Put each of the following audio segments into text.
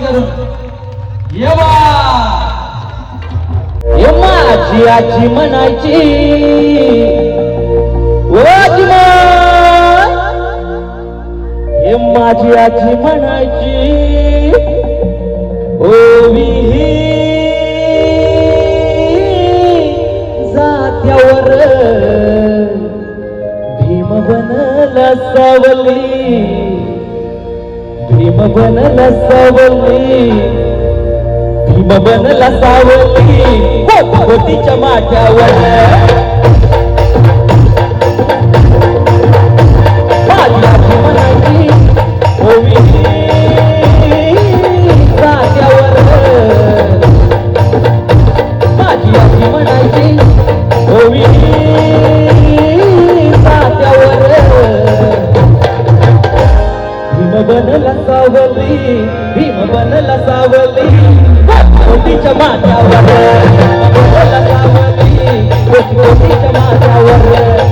करून येवा ये माझी आजी म्हणायची ओ आजीमा, ये माझी आजी म्हणायची ओवी जात्यावर भीम बनला सावली, भीम बनला सावली, भीम बनला सावली कोटीच्या माथ्यावर माझी आजी म्हणायची ओवी जात्यावर, माझी आजी म्हणायची ओवी जात्यावर भीम बनला सावली, भीम बनला सावली कोटीच्या माथ्यावर बनला सावली, कोटीच्या माथ्यावर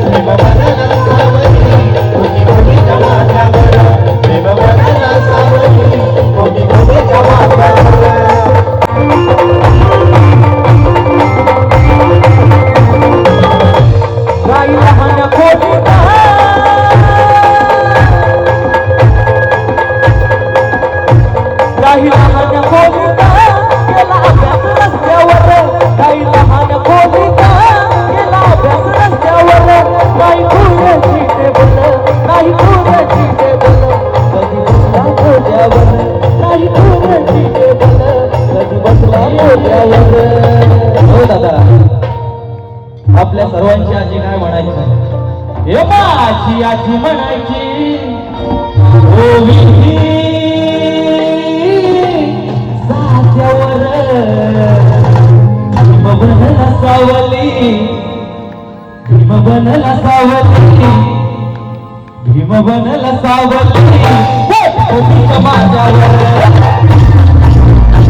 भीम बनला सावली, कोटीच्या माथ्यावर भीम बनला सावली, कोटीच्या माथ्यावर गाई लहान खोटीचा गाई लहान खोटीचा केला अभ्यास रस्त्यावर, गाई लहान खोटीचा केला अभ्यास रस्त्यावर नाही पुरेची टेबल, नाही पुरेची टेबल कधी बसला मोठ्यावर, नाही पुरेची टेबल कधी बसला मोठ्यावर. हो दादा, आपल्या सर्वांची आजी काय म्हणायची? हे माझी आजी म्हणायची ओवी जात्यावर भीम बनला सावली, भीम बनला सावली, भीम बनला सावली